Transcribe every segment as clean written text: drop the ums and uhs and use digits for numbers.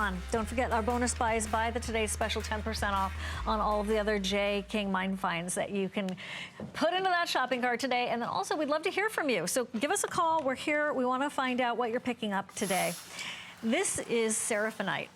fun. Don't forget our bonus buys by the today's special 10% off on all of the other J. King mine finds that you can put into that shopping cart today. And then also we'd love to hear from you. So give us a call. We're here. We want to find out what you're picking up today. This is Seraphinite.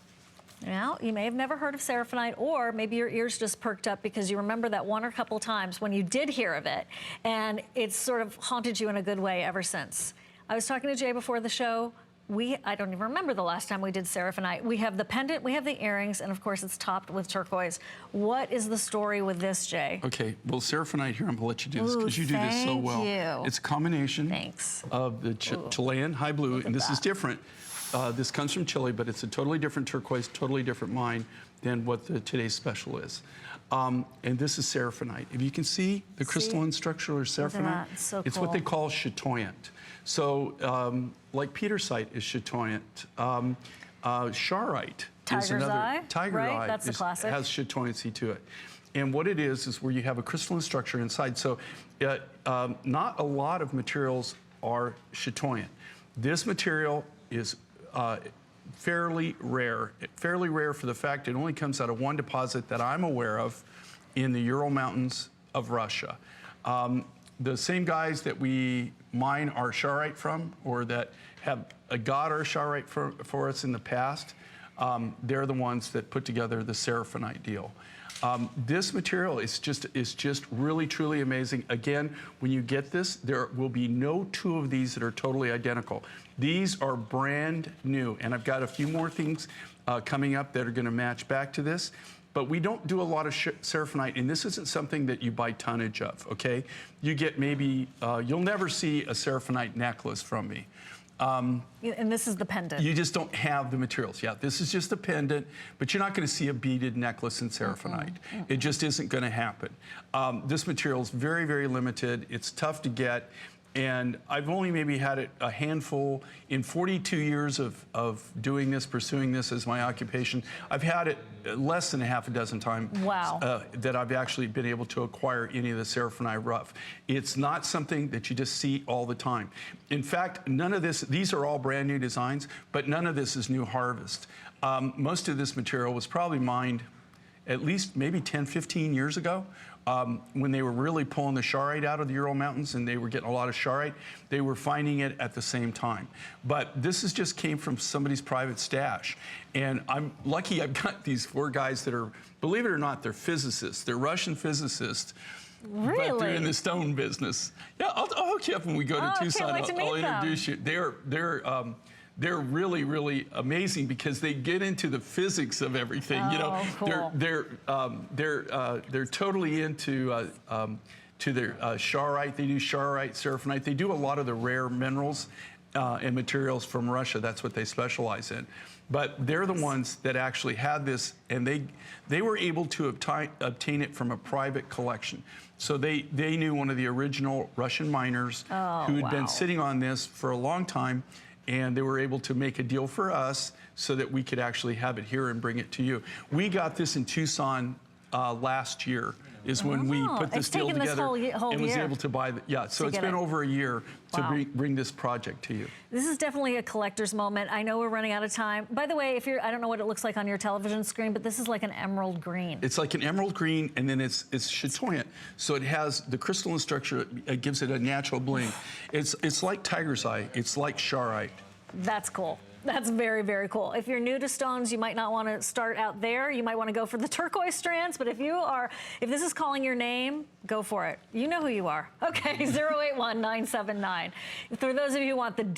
Now, you may have never heard of Seraphinite, or maybe your ears just perked up because you remember that one or couple times when you did hear of it, and it's sort of haunted you in a good way ever since. I was talking to Jay before the show. I don't even remember the last time we did Seraphinite. We have the pendant, we have the earrings, and of course it's topped with turquoise. What is the story with this, Jay? Okay, well, Seraphinite here, I'm gonna let you do this because you do this so well. You. It's a combination of the Chilean high blue, and this is different. This comes from Chile, but it's a totally different turquoise, totally different mine than what today's special is. And this is Seraphinite. If you can see the crystalline structure of Seraphinite, it's what they call chatoyant. So, like petersite is chatoyant. Charite is another. Tiger's eye, that's the classic. Has chatoyancy to it. And what it is where you have a crystalline structure inside. So, not a lot of materials are chatoyant. This material is fairly rare for the fact it only comes out of one deposit that I'm aware of in the Ural Mountains of Russia. The same guys that we mine our charite from, or that have got our charite for us in the past, they're the ones that put together the Seraphinite deal. This material is just really, truly amazing. Again, when you get this, there will be no two of these that are totally identical. These are brand new, and I've got a few more things coming up that are gonna match back to this. But we don't do a lot of Seraphinite, and this isn't something that you buy tonnage of, okay? You get maybe, you'll never see a Seraphinite necklace from me. And this is the pendant. You just don't have the materials. Yeah, this is just a pendant, but you're not going to see a beaded necklace in Seraphinite. It just isn't going to happen. This material is very, very limited. It's tough to get. And I've only maybe had it a handful in 42 years of doing this, pursuing this as my occupation. I've had it less than a half a dozen times that I've actually been able to acquire any of the Seraphinite rough. It's not something that you just see all the time. In fact, none of this, these are all brand new designs, but none of this is new harvest. Most of this material was probably mined at least maybe 10, 15 years ago. When they were really pulling the charite out of the Ural Mountains and they were getting a lot of charite, they were finding it at the same time. But this just came from somebody's private stash. And I'm lucky I've got these four guys that are, believe it or not, they're physicists. They're Russian physicists. Really? But they're in the stone business. Yeah, I'll hook you up when we go to Tucson. I'll introduce you. They're really, really amazing because they get into the physics of everything. You know, cool. They're totally into their charite. They do charite, Seraphinite. They do a lot of the rare minerals and materials from Russia. That's what they specialize in. But they're the ones that actually had this, and they were able to obtain it from a private collection. So they knew one of the original Russian miners who had been sitting on this for a long time, and they were able to make a deal for us so that we could actually have it here and bring it to you. We got this in Tucson last year is when we put this deal together and was able to buy so it's been over a year to bring this project to you. This is definitely a collector's moment. I know we're running out of time. By the way, I don't know what it looks like on your television screen, but this is like an emerald green. It's like an emerald green, and then it's chatoyant. So it has the crystalline structure. It gives it a natural bling. It's like tiger's eye. It's like charite. That's cool. That's very, very cool. If you're new to stones, you might not want to start out there. You might want to go for the turquoise strands, but if this is calling your name, go for it. You know who you are. Okay, 081979. For those of you who want the different